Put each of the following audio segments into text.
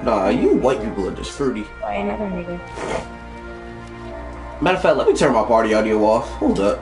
Nah, you white people are just fruity. Why another nigga? Matter of fact, let me turn my party audio off. Hold up.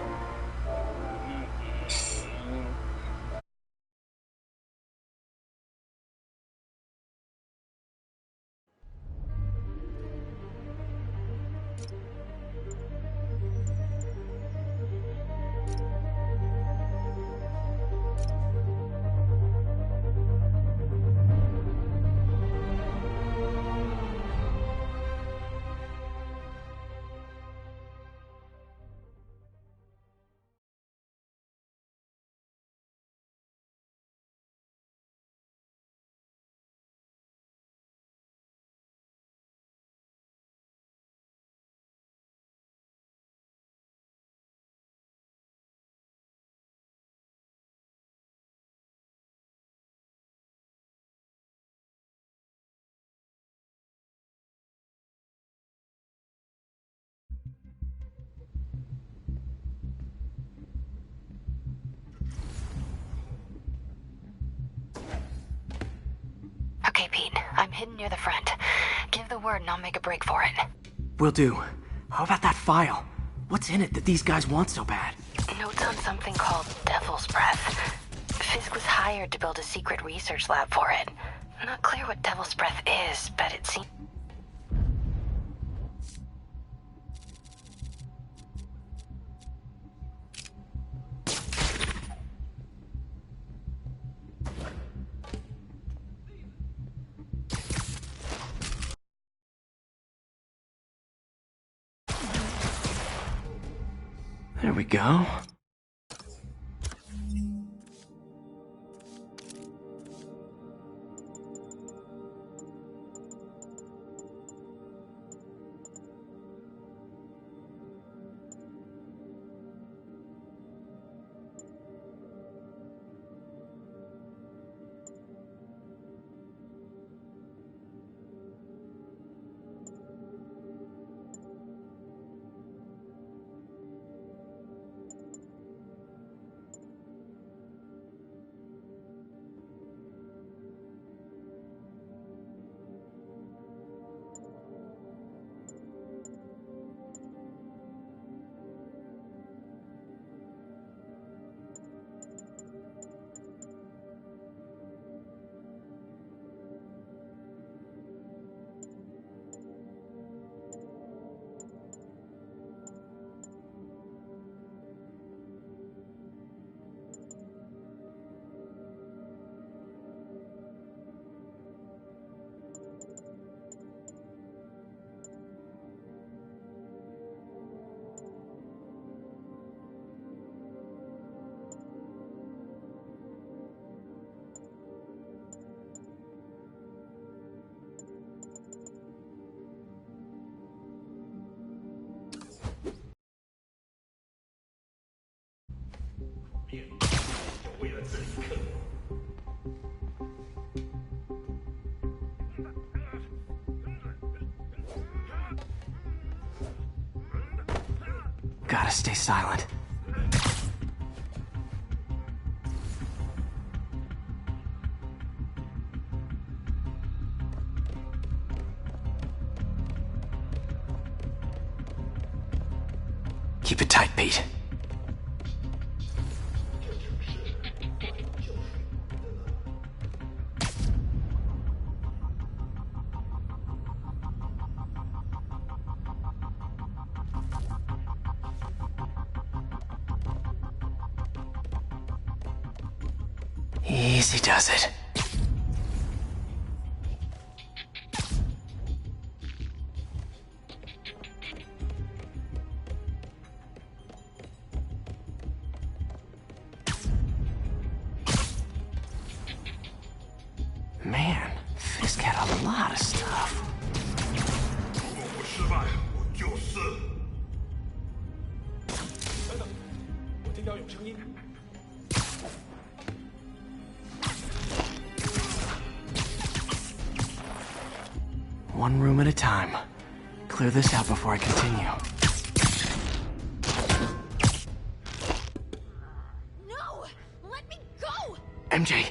Okay, Pete. I'm hidden near the front. Give the word and I'll make a break for it. Will do. How about that file? What's in it that these guys want so bad? Notes on something called Devil's Breath. Fisk was hired to build a secret research lab for it. Not clear what Devil's Breath is, but it seems... There we go. Gotta stay silent. Keep it tight, Pete. Easy does it. Man, Fisk had a lot of stuff. One room at a time. Clear this out before I continue. No! Let me go! MJ!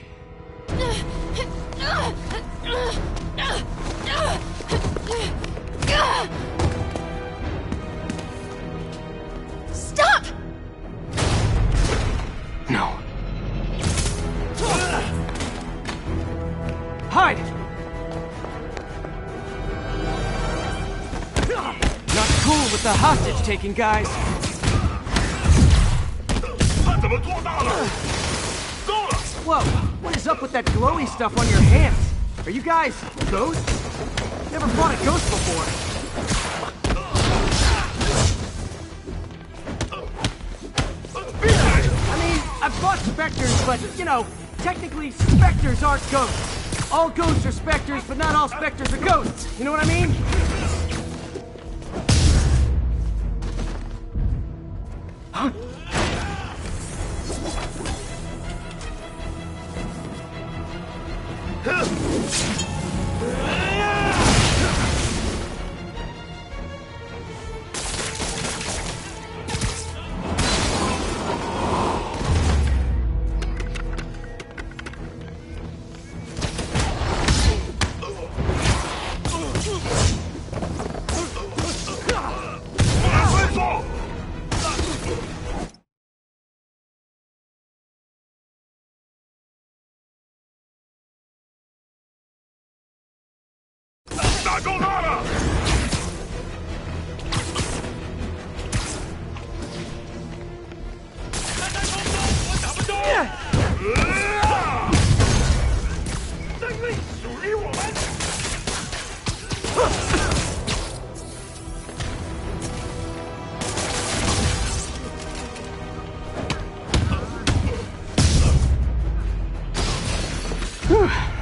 Hide! Not cool with the hostage-taking, guys. Whoa, what is up with that glowy stuff on your hands? Are you guys ghosts? Never fought a ghost before. I mean, I've fought specters, but, you know, technically specters aren't ghosts. All ghosts are specters, but not all specters are ghosts. You know what I mean? Huh?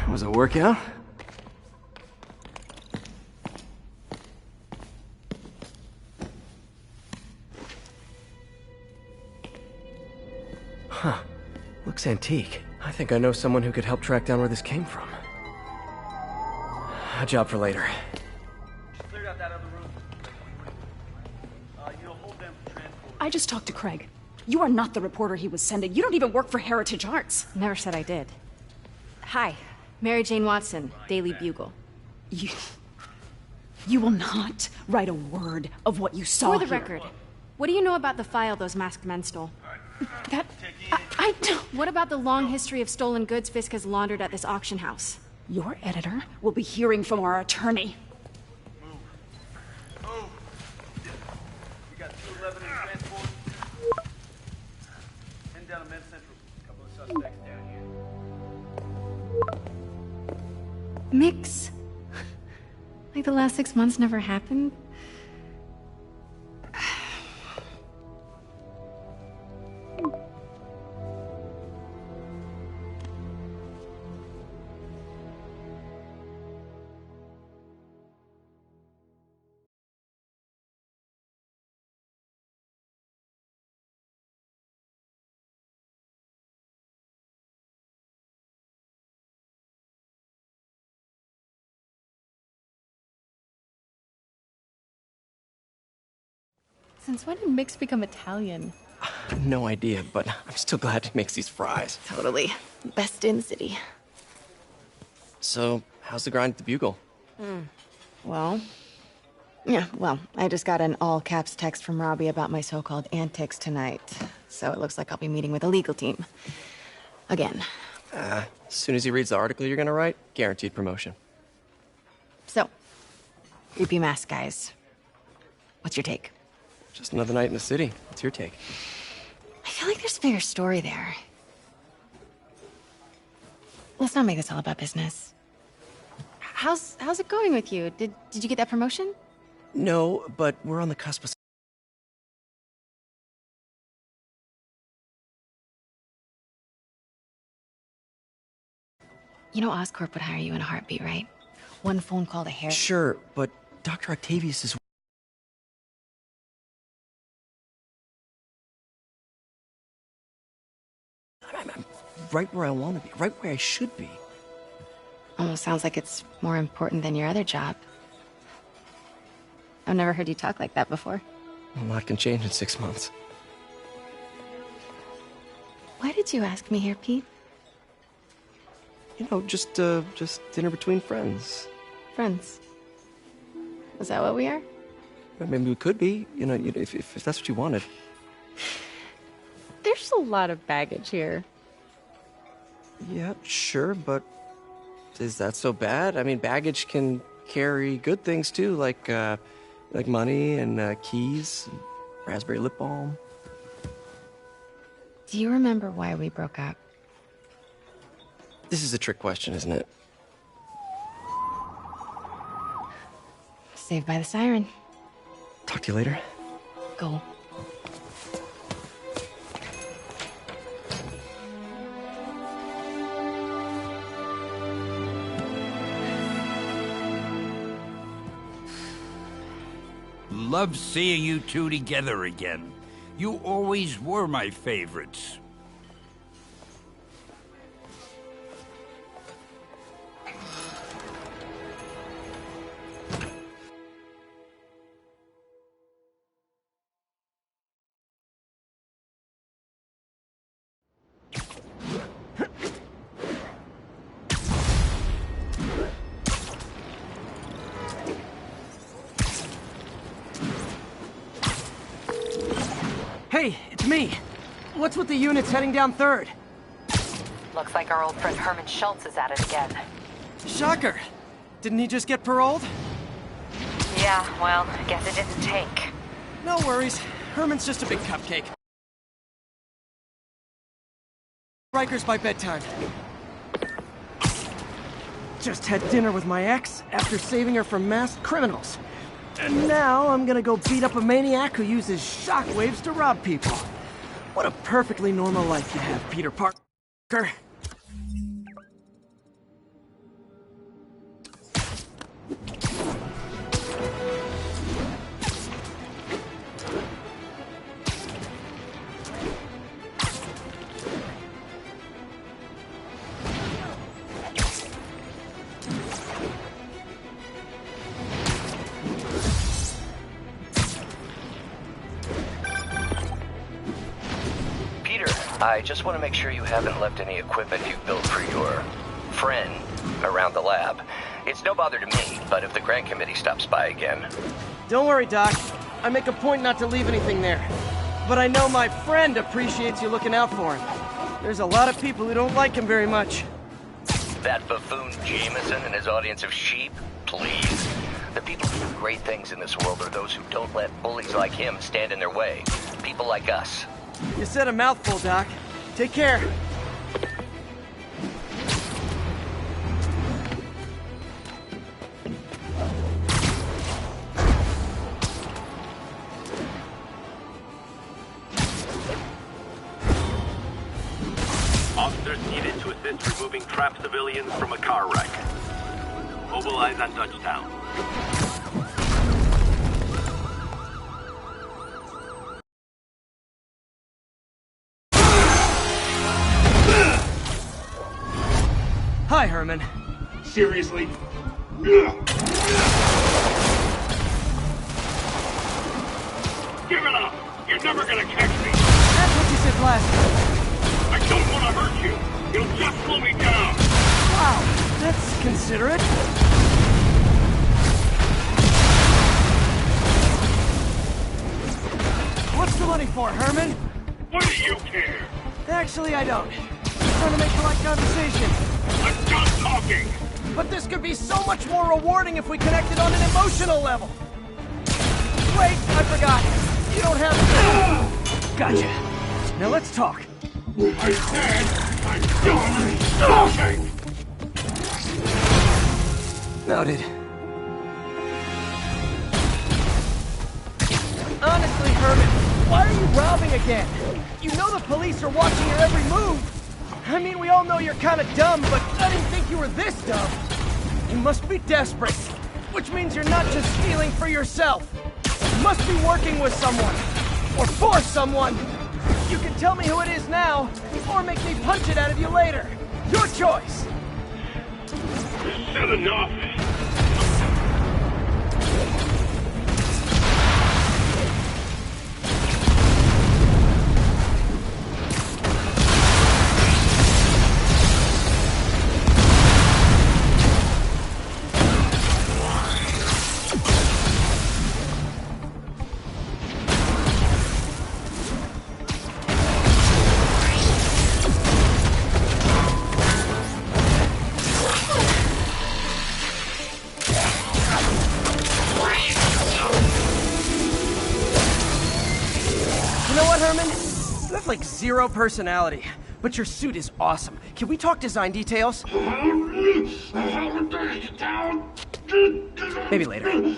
Was a workout? Huh. Looks antique. I think I know someone who could help track down where this came from. A job for later. Cleared out that other room. You'll hold them for transport. I just talked to Craig. You are not the reporter he was sending. You don't even work for Heritage Arts. Never said I did. Hi, Mary Jane Watson, Daily Bugle. You will not write a word of what you saw For the here. record, what do you know about the file those masked men stole? That... I don't... What about the long history of stolen goods Fisk has laundered at this auction house? Your editor will be hearing from our attorney. Move. We got 211 in transport. Heading down to Med Central. A couple of suspects down here. Mix? Like the last 6 months never happened? Since when did Mix become Italian? No idea, but I'm still glad he makes these fries. Totally. Best in the city. So, how's the grind at the Bugle? Well, I just got an all-caps text from Robbie about my so-called antics tonight. So it looks like I'll be meeting with a legal team. Again. As soon as he reads the article you're gonna write, guaranteed promotion. So, creepy mask guys. What's your take? Just another night in the city. What's your take? I feel like there's a bigger story there. Let's not make this all about business. How's it going with you? Did you get that promotion? No, but we're on the cusp of... You know Oscorp would hire you in a heartbeat, right? One phone call to Harry. Sure, but Dr. Octavius is... I'm right where I want to be, right where I should be. Almost sounds like it's more important than your other job. I've never heard you talk like that before. A lot can change in 6 months. Why did you ask me here, Pete? You know, just dinner between friends. Friends. Is that what we are? Maybe we could be, you know, if that's what you wanted. There's a lot of baggage here. Yeah, sure, but Is that so bad? I mean, baggage can carry good things too, like money and keys, and raspberry lip balm. Do you remember why we broke up? This is a trick question, isn't it? Saved by the siren. Talk to you later. Go. Love seeing you two together again. You always were my favorites. Hey, it's me. What's with the units heading down 3rd? Looks like our old friend Herman Schultz is at it again. Shocker. Didn't he just get paroled? Yeah, well, I guess it didn't take. No worries. Herman's just a big cupcake. Rikers by bedtime. Just had dinner with my ex after saving her from masked criminals. And now I'm gonna go beat up a maniac who uses shockwaves to rob people. What a perfectly normal life you have, Peter Parker. I just want to make sure you haven't left any equipment you've built for your friend around the lab. It's no bother to me, but if the grant committee stops by again... Don't worry, Doc. I make a point not to leave anything there. But I know my friend appreciates you looking out for him. There's a lot of people who don't like him very much. That buffoon Jameson and his audience of sheep? Please. The people who do great things in this world are those who don't let bullies like him stand in their way. People like us. You said a mouthful, Doc. Take care. Officers needed to assist removing trapped civilians from a car wreck. Mobilize on Dutchtown. Hi, Herman. Seriously? Give it up! You're never gonna catch me! That's what you said last time. I don't want to hurt you! You'll just slow me down! Wow, that's considerate. What's the money for, Herman? What do you care? Actually, I don't. I'm trying to make polite conversation. I'm done talking! But this could be so much more rewarding if we connected on an emotional level. Wait, I forgot. You don't have to. Gotcha. Now let's talk. I said I'm done talking! Noted. Honestly, Herman, why are you robbing again? You know the police are watching your every move. I mean, we all know you're kind of dumb, but I didn't think you were this dumb. You must be desperate, which means you're not just stealing for yourself. You must be working with someone, or for someone. You can tell me who it is now, or make me punch it out of you later. Your choice. You said enough! like zero personality. But your suit is awesome. Can we talk design details? Maybe later.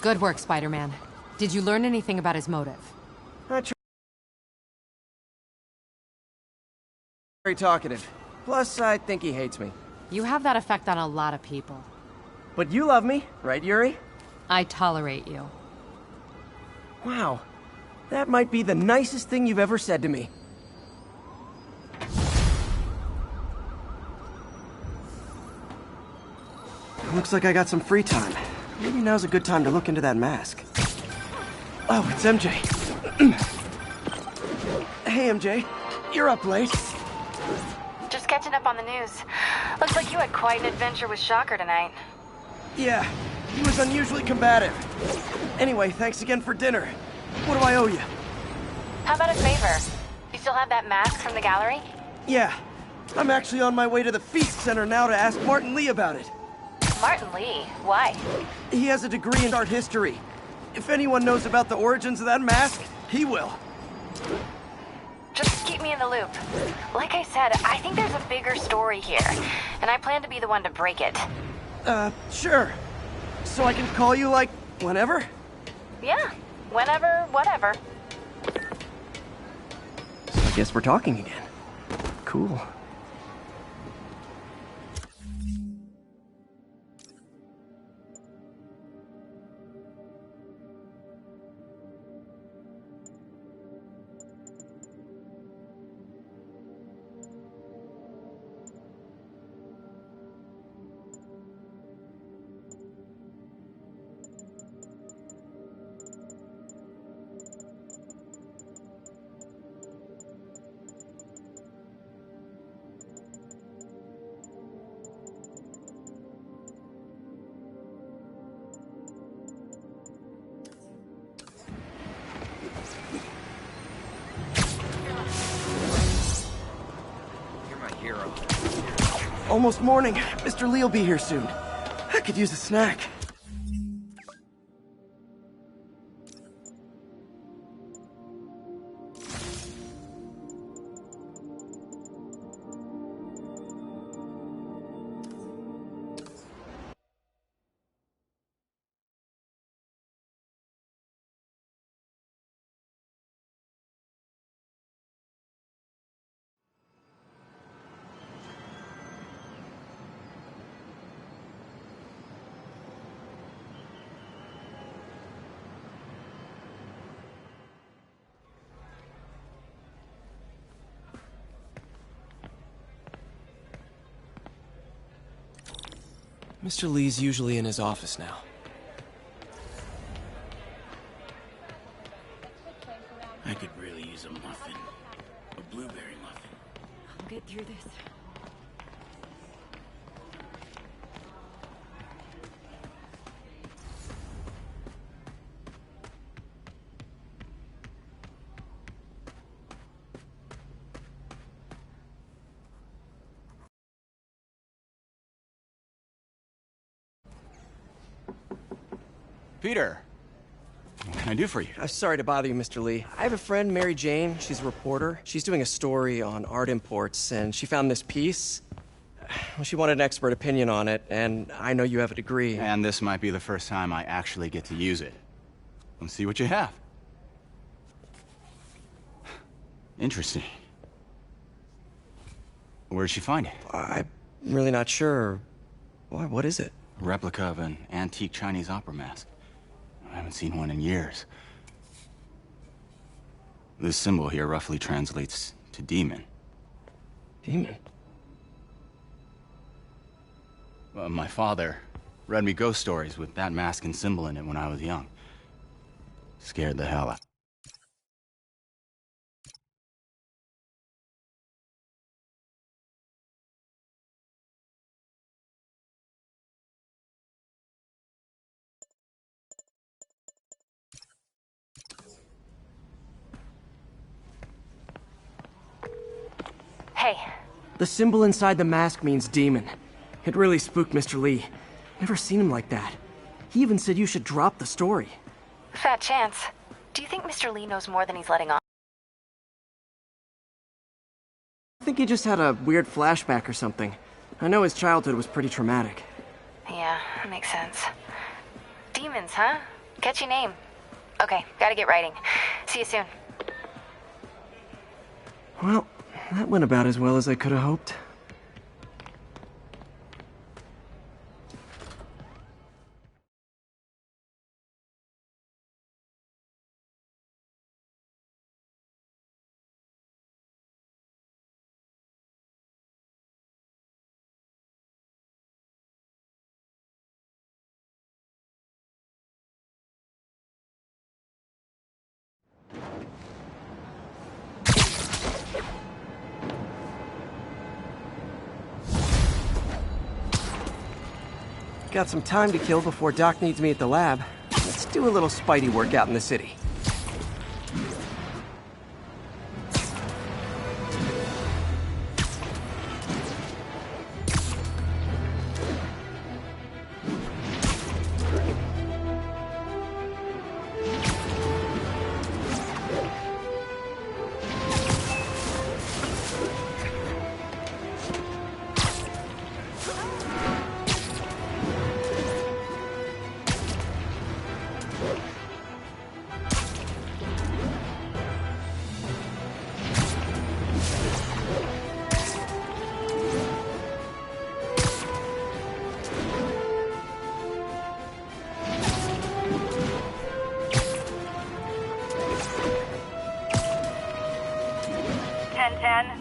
Good work, Spider-Man. Did you learn anything about his motive? Very talkative. Plus, I think he hates me. You have that effect on a lot of people. But you love me, right, Yuri? I tolerate you. Wow. That might be the nicest thing you've ever said to me. Looks like I got some free time. Maybe now's a good time to look into that mask. Oh, it's MJ. Hey, MJ. You're up late. Just catching up on the news. Looks like you had quite an adventure with Shocker tonight. Yeah, he was unusually combative. Anyway, thanks again for dinner. What do I owe you? How about a favor? You still have that mask from the gallery? Yeah, I'm actually on my way to the Feast Center now to ask Martin Lee about it. Martin Lee? Why? He has a degree in art history. If anyone knows about the origins of that mask, he will. Just keep me in the loop. Like I said, I think there's a bigger story here, and I plan to be the one to break it. Sure. So I can call you, like, whenever? Yeah, whenever, whatever. So I guess we're talking again. Cool. Almost morning. Mr. Lee will be here soon. I could use a snack. Mr. Lee's usually in his office now. I could really use a muffin. A blueberry muffin. I'll get through this. Peter, what can I do for you? Sorry to bother you, Mr. Lee. I have a friend, Mary Jane. She's a reporter. She's doing a story on art imports, and she found this piece. Well, she wanted an expert opinion on it, and I know you have a degree. And this might be the first time I actually get to use it. Let's see what you have. Interesting. Where'd she find it? I'm really not sure. Why, what is it? A replica of an antique Chinese opera mask. I haven't seen one in years. This symbol here roughly translates to demon. Demon? My father read me ghost stories with that mask and symbol in it when I was young. Scared the hell out. Hey, The symbol inside the mask means demon. It really spooked Mr. Lee. Never seen him like that. He even said you should drop the story. Fat chance. Do you think Mr. Lee knows more than he's letting on? I think he just had a weird flashback or something. I know his childhood was pretty traumatic. Yeah, makes sense. Demons, huh? Catchy name. Okay, gotta get writing. See you soon. Well, that went about as well as I could have hoped. Got some time to kill before Doc needs me at the lab. Let's do a little Spidey work out in the city.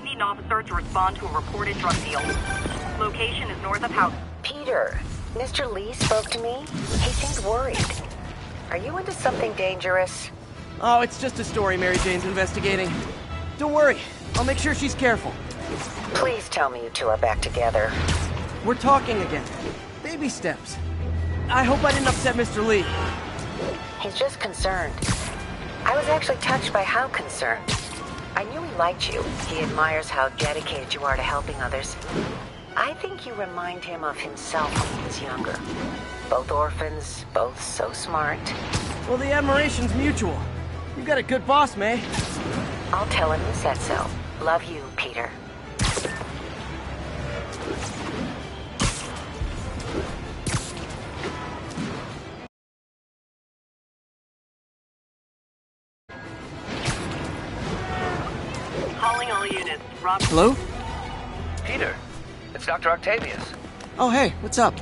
Need an officer to respond to a reported drug deal. Location is north of house. Peter, Mr. Lee spoke to me. He seemed worried. Are you into something dangerous? Oh, it's just a story Mary Jane's investigating. Don't worry, I'll make sure she's careful. Please tell me you two are back together. We're talking again. Baby steps. I hope I didn't upset Mr. Lee. He's just concerned. I was actually touched by how concerned. I knew he liked you. He admires how dedicated you are to helping others. I think you remind him of himself when he was younger. Both orphans, both so smart. Well, the admiration's mutual. You got a good boss, May. I'll tell him you said so. Love you, Peter. Calling all units. Rob. Hello? Peter, it's Dr. Octavius. Oh, hey, what's up?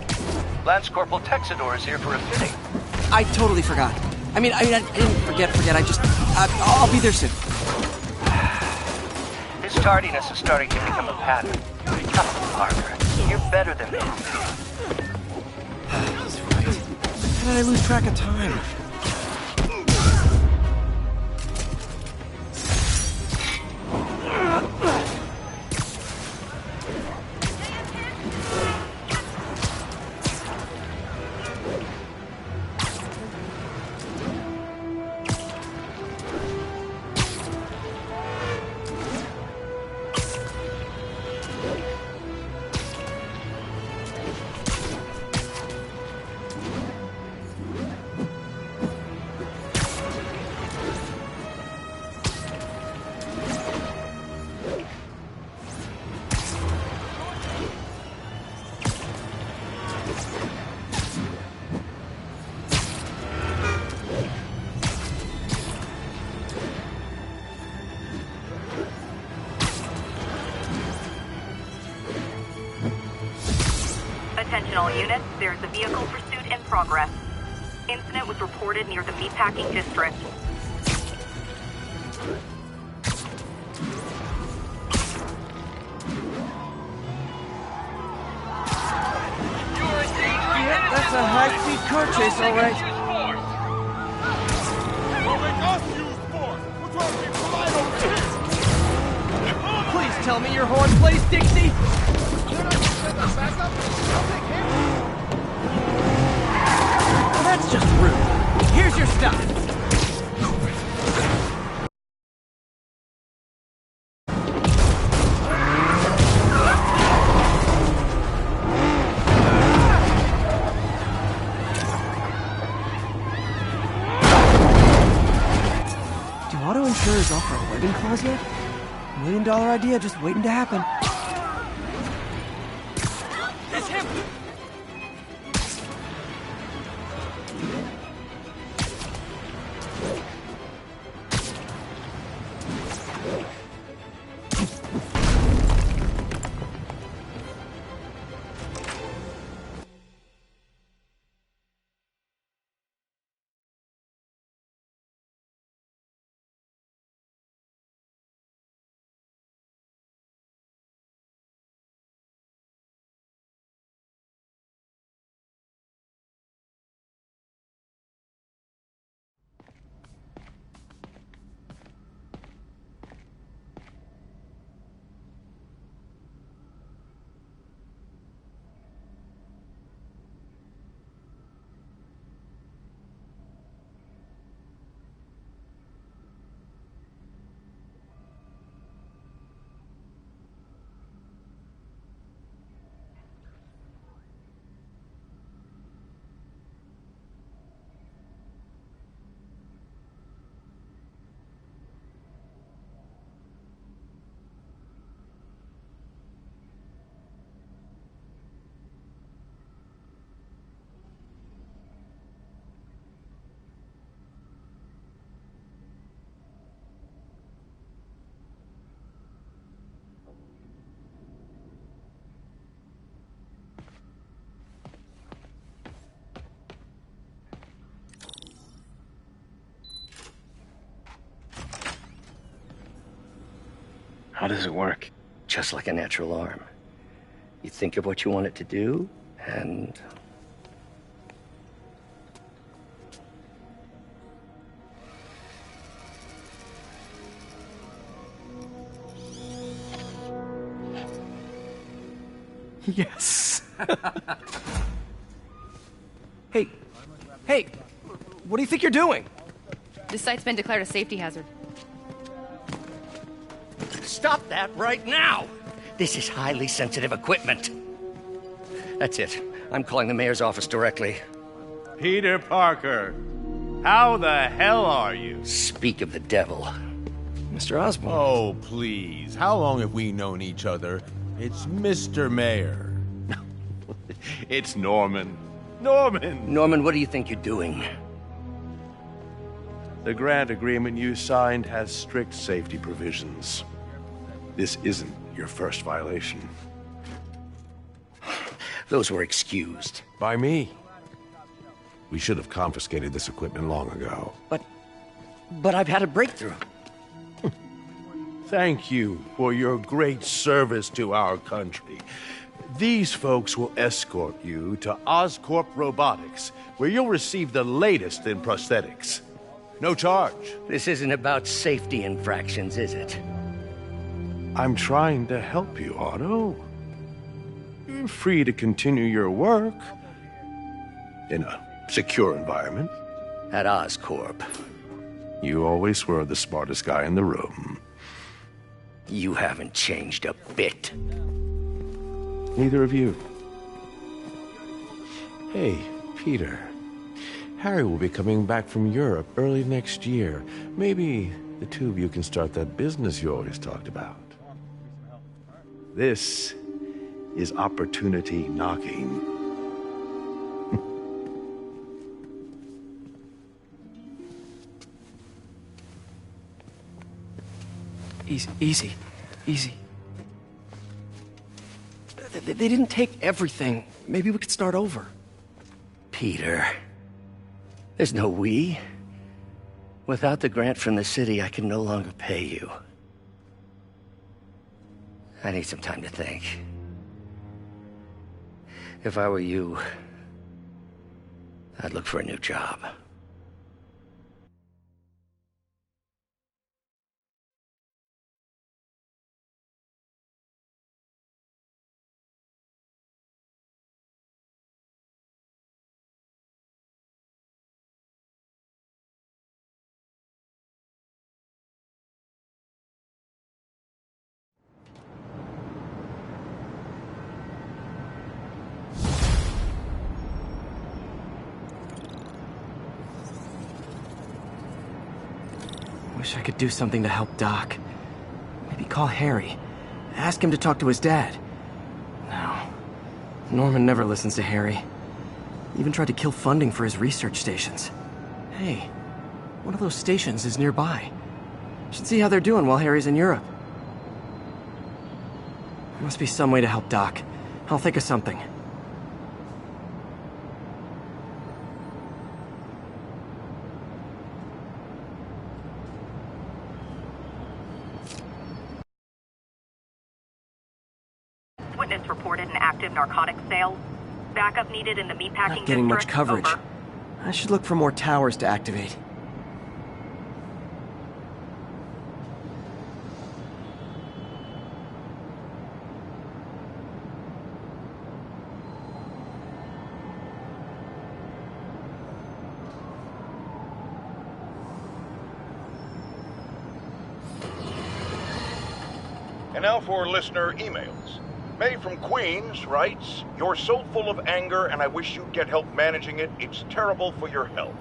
Lance Corporal Texador is here for a fitting. I totally forgot. I mean, I didn't forget. I'll be there soon. His tardiness is starting to become a pattern. Come on, Parker. You're better than this. He's right. How did I lose track of time? Attention all units, there's a vehicle pursuit in progress. Incident was reported near the meatpacking district. Yeah, that's a high-speed car chase, all right. Please tell me your horn plays, Dixie! Well, that's just rude. Here's your stuff. auto insurers offer a wedding clause yet? $1 million idea just waiting to happen. It's him! How does it work? Just like a natural arm. You think of what you want it to do, and... Yes. Hey, what do you think you're doing? This site's been declared a safety hazard. Stop that right now! This is highly sensitive equipment. That's it. I'm calling the mayor's office directly. Peter Parker, how the hell are you? Speak of the devil. Mr. Osborn. Oh, please. How long have we known each other? It's Mr. Mayor. It's Norman. Norman, what do you think you're doing? The grant agreement you signed has strict safety provisions. This isn't your first violation. Those were excused. By me. We should have confiscated this equipment long ago. But I've had a breakthrough. Thank you for your great service to our country. These folks will escort you to Oscorp Robotics, where you'll receive the latest in prosthetics. No charge. This isn't about safety infractions, is it? I'm trying to help you, Otto. You're free to continue your work in a secure environment. At Oscorp. You always were the smartest guy in the room. You haven't changed a bit. Neither of you. Hey, Peter. Harry will be coming back from Europe early next year. Maybe the two of you can start that business you always talked about. This is opportunity knocking. Easy. They didn't take everything. Maybe we could start over. Peter, there's no we. Without the grant from the city, I can no longer pay you. I need some time to think. If I were you, I'd look for a new job. Wish I could do something to help Doc. Maybe call Harry. Ask him to talk to his dad. No. Norman never listens to Harry. Even tried to kill funding for his research stations. Hey, one of those stations is nearby. Should see how they're doing while Harry's in Europe. There must be some way to help Doc. I'll think of something. Witness reported an active narcotics sale. Backup needed in the meatpacking Not getting much district. coverage. Over. I should look for more towers to activate. And now for listener emails. May from Queens writes, "You're so full of anger and I wish you'd get help managing it. It's terrible for your health."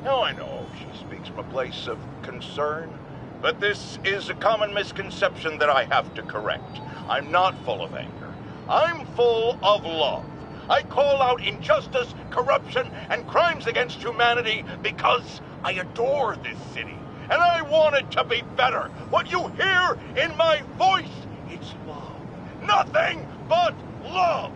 Now I know she speaks from a place of concern, but this is a common misconception that I have to correct. I'm not full of anger. I'm full of love. I call out injustice, corruption, and crimes against humanity because I adore this city. And I want it to be better. What you hear in my voice, it's love. Nothing but love.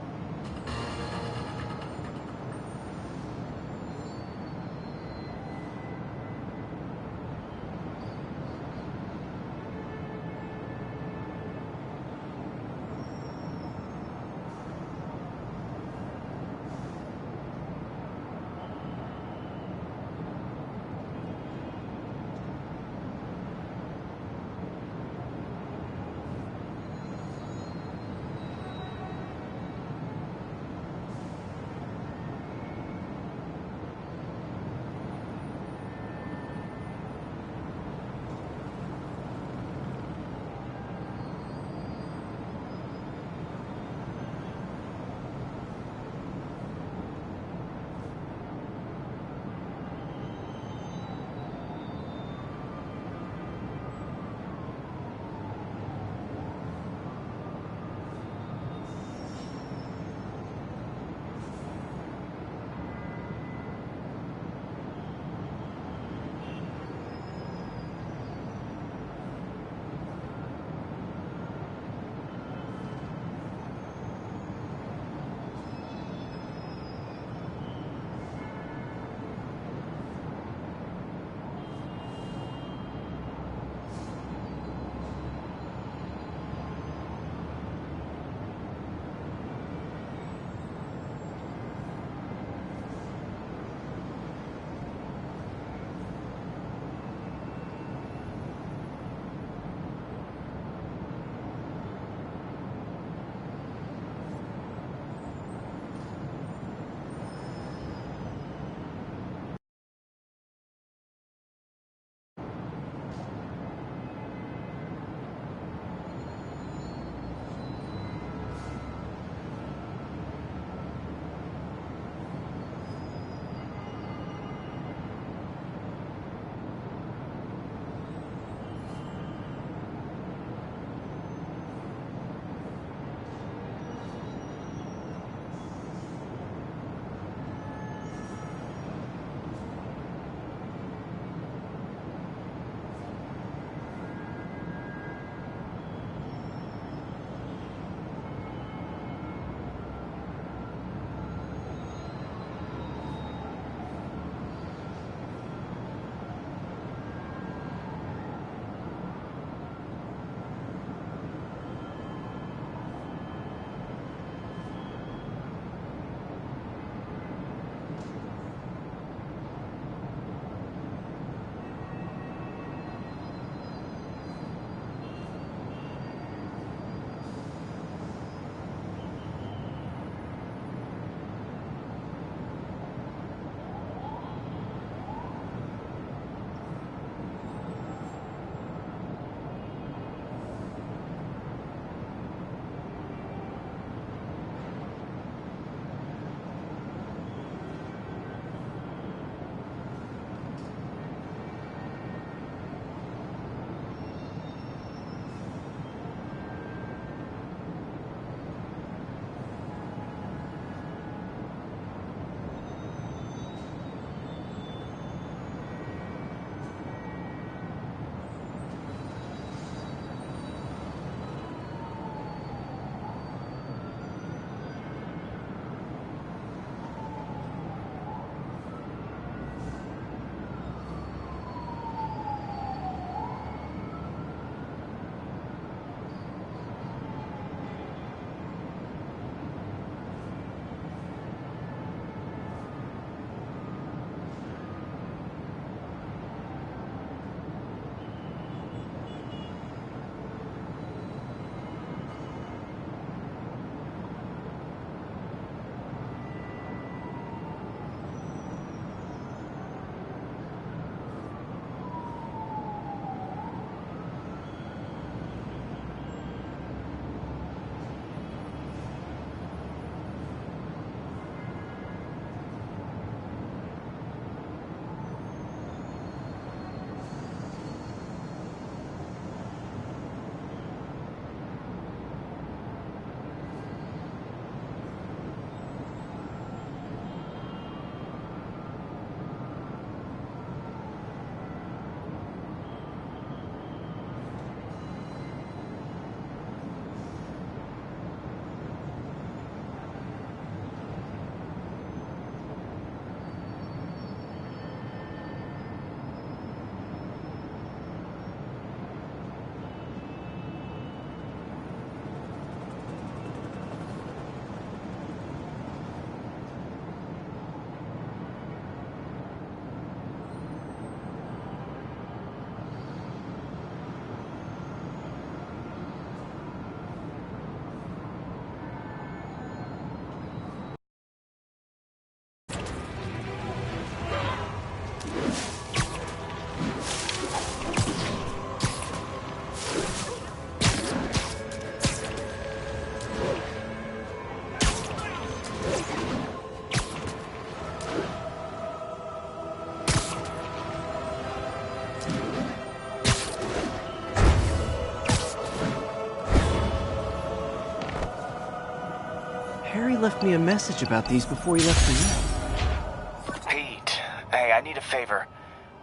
left me a message about these before he left for you. Pete, hey, I need a favor.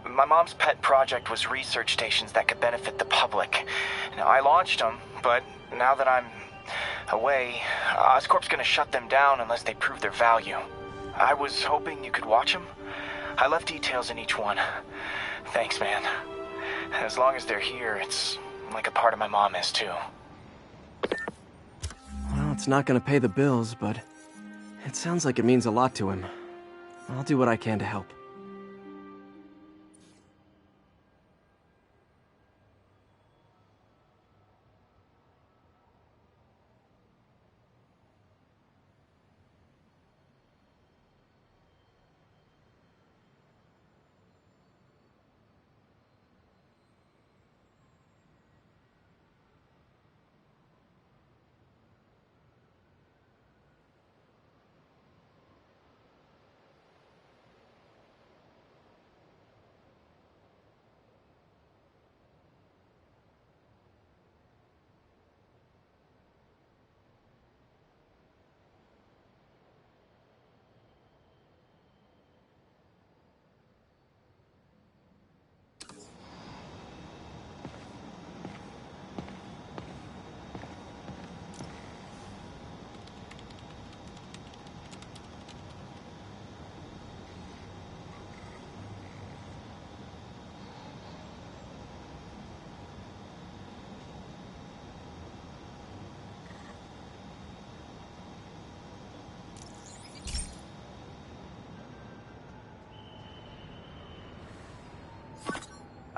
My mom's pet project was research stations that could benefit the public. Now, I launched them, but now that I'm away, Oscorp's gonna shut them down unless they prove their value. I was hoping you could watch them. I left details in each one. Thanks, man. As long as they're here, it's like a part of my mom is, too. Well, it's not gonna pay the bills, but it sounds like it means a lot to him. I'll do what I can to help.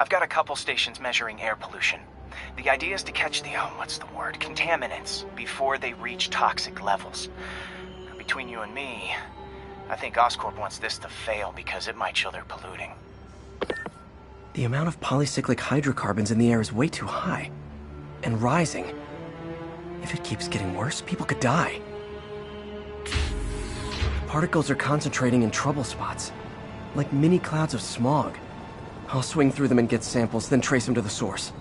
I've got a couple stations measuring air pollution. The idea is to catch the, contaminants before they reach toxic levels. Between you and me, I think Oscorp wants this to fail because it might show they're polluting. The amount of polycyclic hydrocarbons in the air is way too high. And rising. If it keeps getting worse, people could die. The particles are concentrating in trouble spots, like mini clouds of smog. I'll swing through them and get samples, then trace them to the source.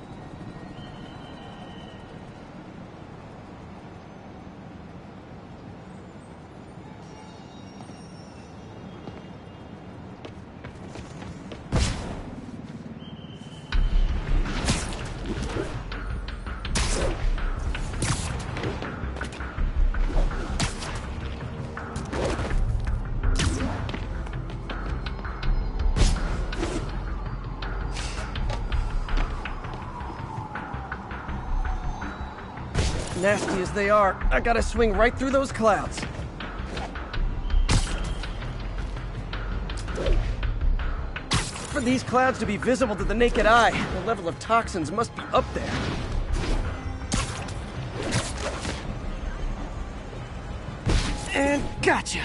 Nasty as they are, I gotta swing right through those clouds. For these clouds to be visible to the naked eye, the level of toxins must be up there. And gotcha!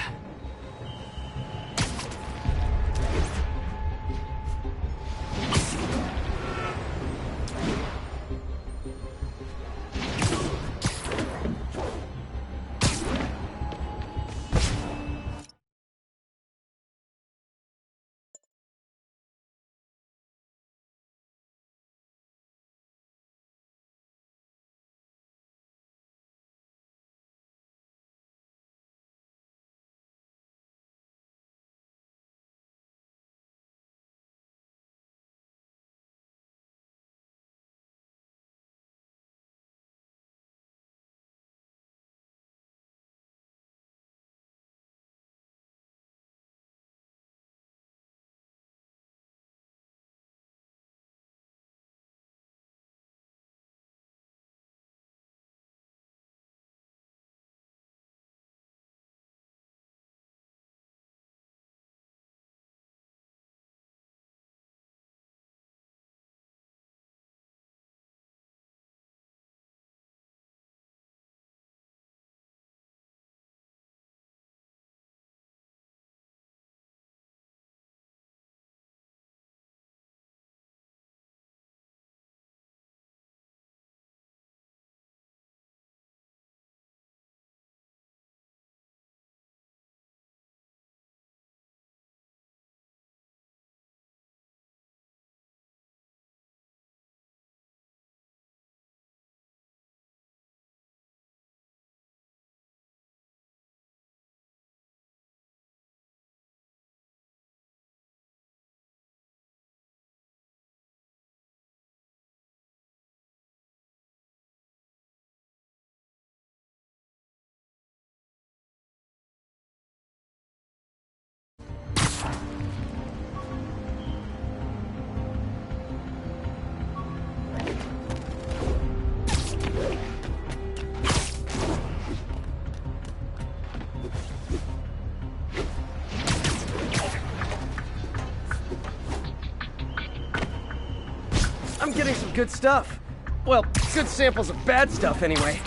I'm getting some good stuff. Well, good samples of bad stuff, anyway.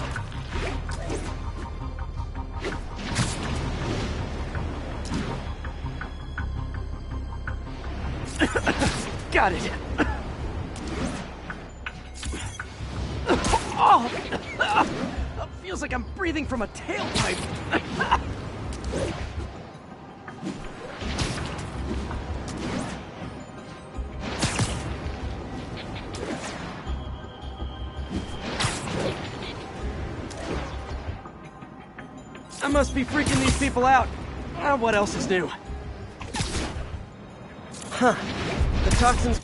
Got it. Oh! Feels like I'm breathing from a tailpipe. I must be freaking these people out. What else is new? Huh. The toxins...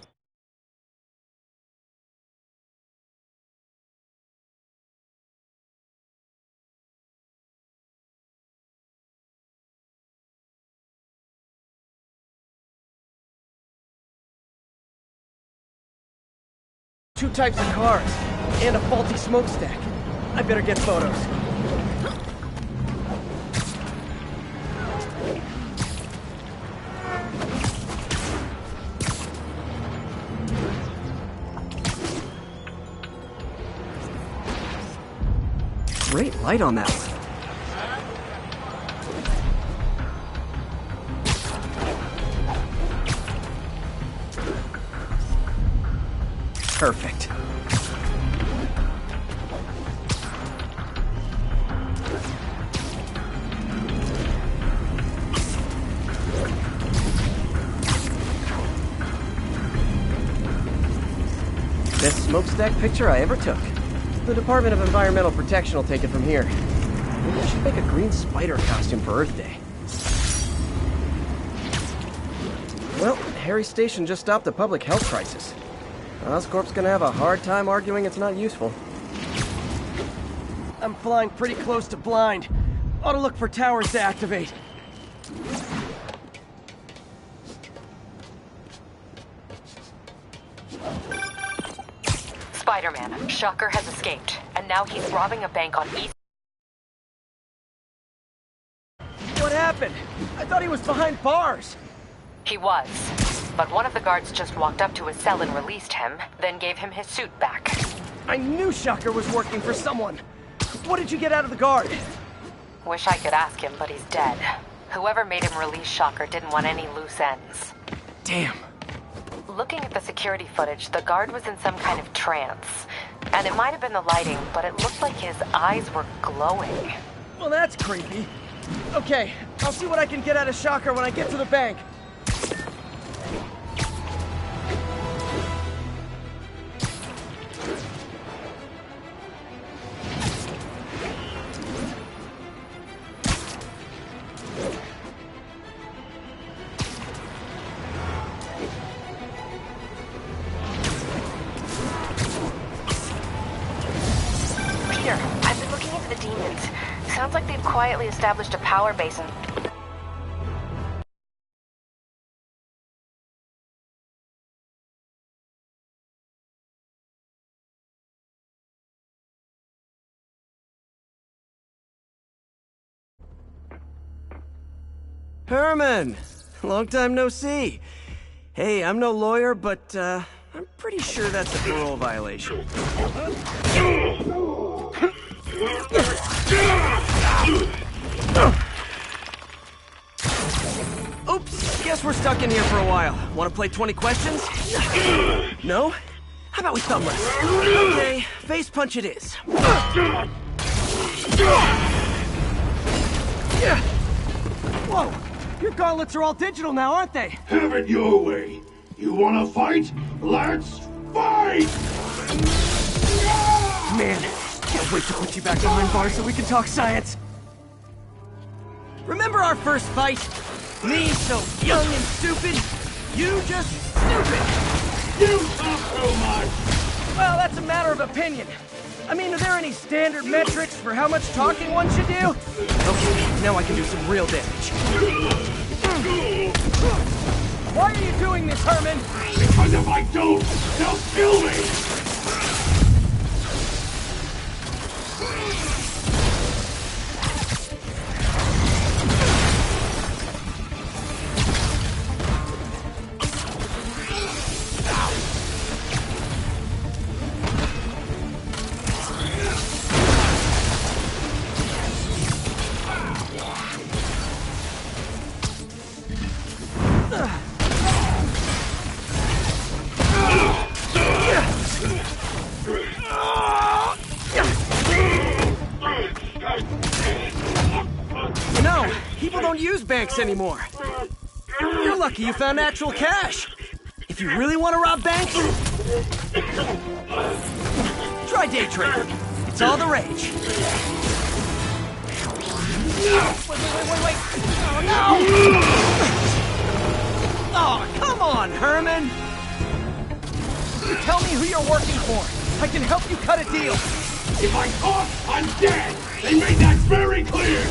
Two types of cars, and a faulty smokestack. I better get photos. Great light on that one. Perfect. Best smokestack picture I ever took. The Department of Environmental Protection will take it from here. Maybe I should make a green spider costume for Earth Day. Well, Harry Station just stopped a public health crisis. Oscorp's gonna have a hard time arguing it's not useful. I'm flying pretty close to blind. Ought to look for towers to activate. Spider-Man, Shocker has escaped, and now he's robbing a bank on East... What happened? I thought he was behind bars. He was, but one of the guards just walked up to his cell and released him, then gave him his suit back. I knew Shocker was working for someone. What did you get out of the guard? Wish I could ask him, but he's dead. Whoever made him release Shocker didn't want any loose ends. Damn. Looking at the security footage, the guard was in some kind of trance. And it might have been the lighting, but it looked like his eyes were glowing. Well, that's creepy. Okay, I'll see what I can get out of Shocker when I get to the bank. I've been looking into the demons. Sounds like they've quietly established a power basin. Herman! Long time no see. Hey, I'm no lawyer, but, I'm pretty sure that's a parole violation. Oops, guess we're stuck in here for a while. Want to play 20 questions? No? How about we thumb wrestle? Okay, face punch it is. Whoa! Your gauntlets are all digital now, aren't they? Have it your way. You wanna fight? Let's fight! Man, can't wait to put you back behind bars so we can talk science. Remember our first fight? Me so young and stupid, you just stupid. You talk so much. Well, that's a matter of opinion. I mean, are there any standard metrics for how much talking one should do? Okay, now I can do some real damage. Why are you doing this, Herman? Because if I don't, they'll kill me! banks anymore. You're lucky you found actual cash. If you really want to rob banks, try day trading. It's all the rage. Wait. Oh, no! Oh, come on, Herman! Tell me who you're working for. I can help you cut a deal. If I talk, I'm dead! They made that very clear!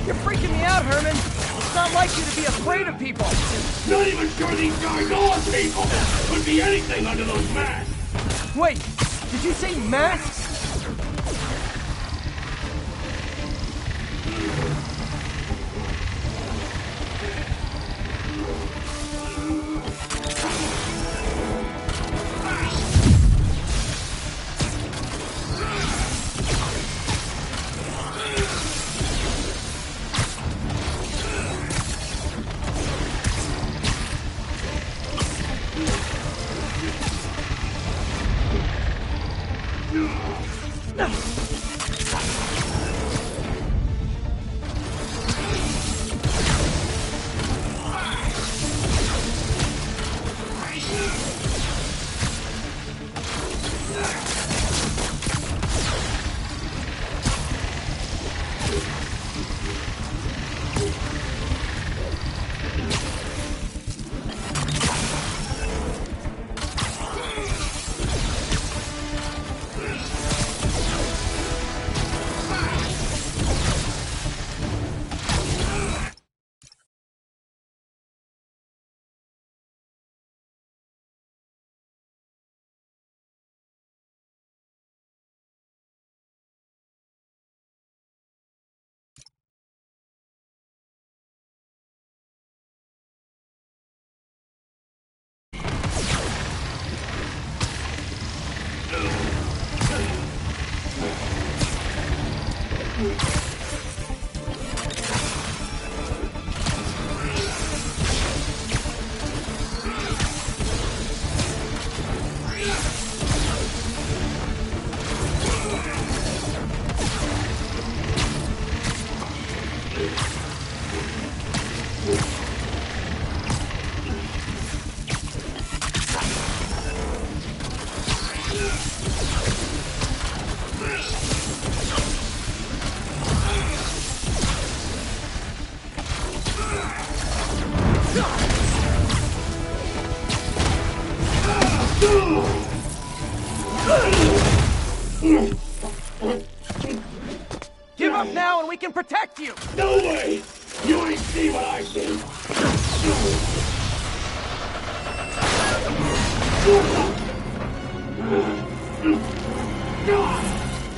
You're freaking me out, Herman. It's not like you to be afraid of people. Not even sure these guys are people! Could be anything under those masks! Wait, did you say masks? Give up now and we can protect you! No way! You ain't see what I see!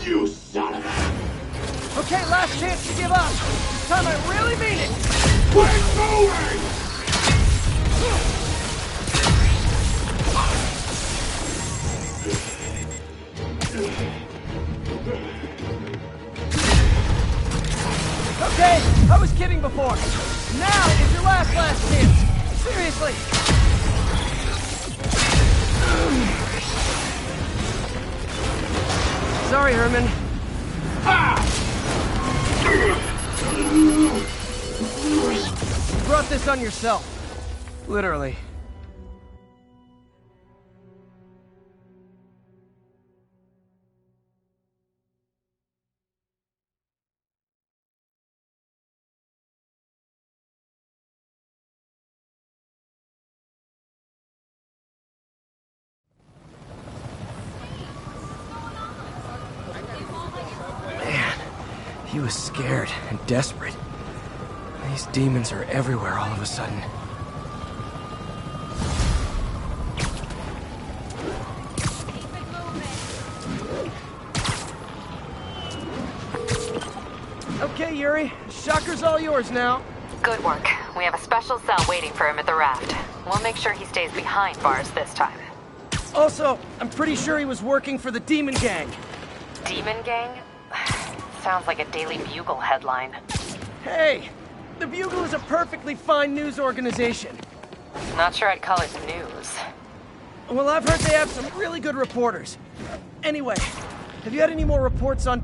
You son of a... Okay, last chance to give up. This time I really mean it! We're moving! Okay, I was kidding before. Now is your last chance. Seriously. Sorry, Herman. You brought this on yourself. Literally. He was scared and desperate. These demons are everywhere all of a sudden. Okay, Yuri. Shocker's all yours now. Good work. We have a special cell waiting for him at the raft. We'll make sure he stays behind bars this time. Also, I'm pretty sure he was working for the Demon Gang. Demon Gang? Sounds like a Daily Bugle headline. Hey! The Bugle is a perfectly fine news organization. Not sure I'd call it news. Well, I've heard they have some really good reporters. Anyway, have you had any more reports on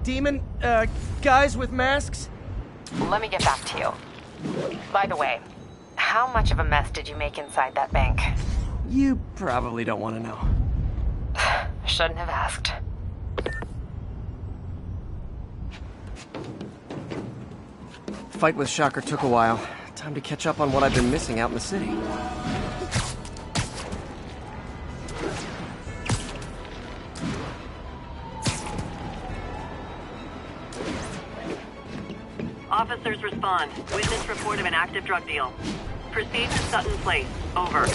guys with masks? Let me get back to you. By the way, how much of a mess did you make inside that bank? You probably don't want to know. Shouldn't have asked. Fight with Shocker took a while. Time to catch up on what I've been missing out in the city. Officers respond. Witness report of an active drug deal. Proceed to Sutton Place. Over.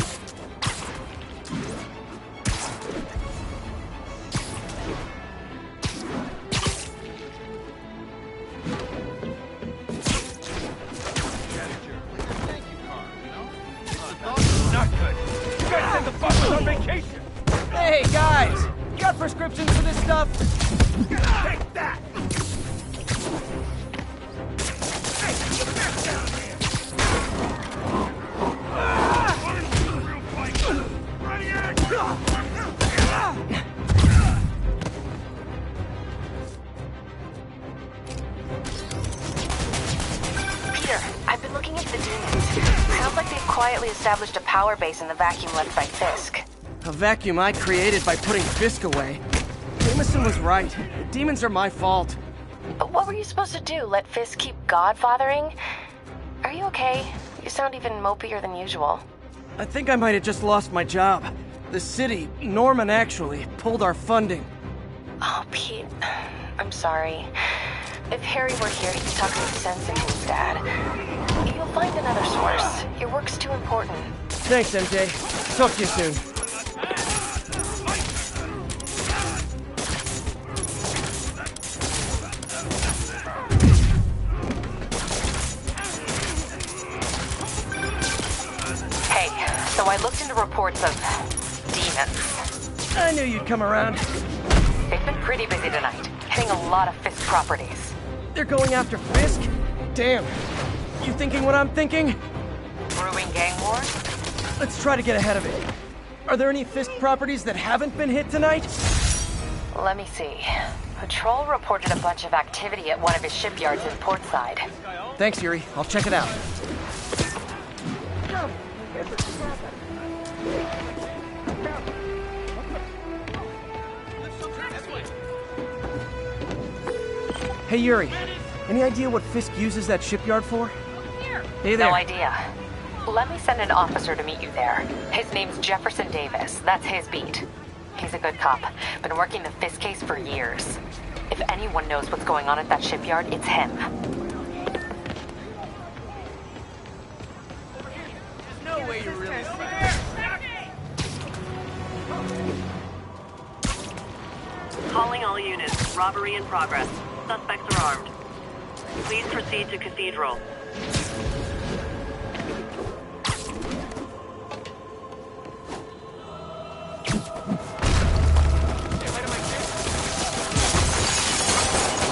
Not good. You guys send the fuckers on vacation. Hey, guys! You got prescriptions for this stuff? Take that! Peter, I've been looking into the demons. Sounds like they've quietly established a power base in the vacuum left by Fisk. A vacuum I created by putting Fisk away. Jameson was right. The demons are my fault. But what were you supposed to do? Let Fisk keep godfathering? Are you okay? You sound even mopier than usual. I think I might have just lost my job. The city, Norman actually, pulled our funding. Oh, Pete. I'm sorry. If Harry were here, he could talk some sense into his dad. You'll find another source. Your work's too important. Thanks, MJ. Talk to you soon. So I looked into reports of demons. I knew you'd come around. They've been pretty busy tonight, hitting a lot of Fisk properties. They're going after Fisk? Damn. You thinking what I'm thinking? Brewing gang war? Let's try to get ahead of it. Are there any Fisk properties that haven't been hit tonight? Let me see. Patrol reported a bunch of activity at one of his shipyards in Portside. Thanks, Yuri. I'll check it out. Hey, Yuri. Any idea what Fisk uses that shipyard for? Hey there. No idea. Let me send an officer to meet you there. His name's Jefferson Davis. That's his beat. He's a good cop. Been working the Fisk case for years. If anyone knows what's going on at that shipyard, it's him. No way you're really Calling all units. Robbery in progress. Suspects are armed. Please proceed to Cathedral.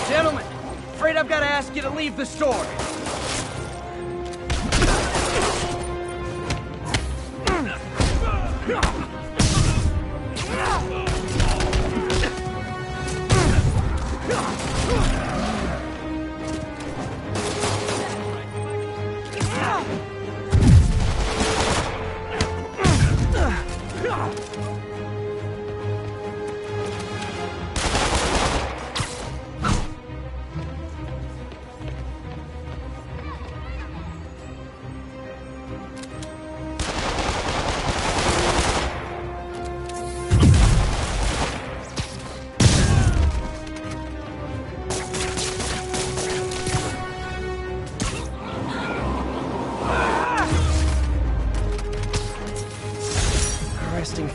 Gentlemen, afraid I've got to ask you to leave the store.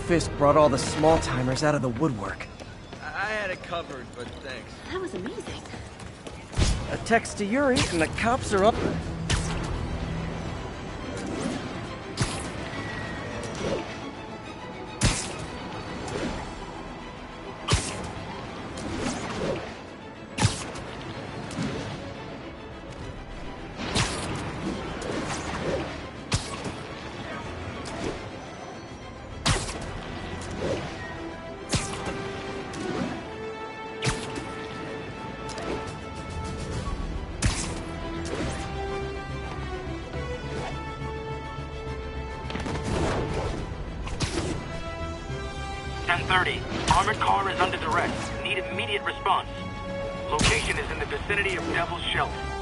Fisk brought all the small-timers out of the woodwork. I had it covered, but thanks. That was amazing. A text to Yuri, and the cops are up. 30. Armored car is under duress. Need immediate response. Location is in the vicinity of Devil's Shelf.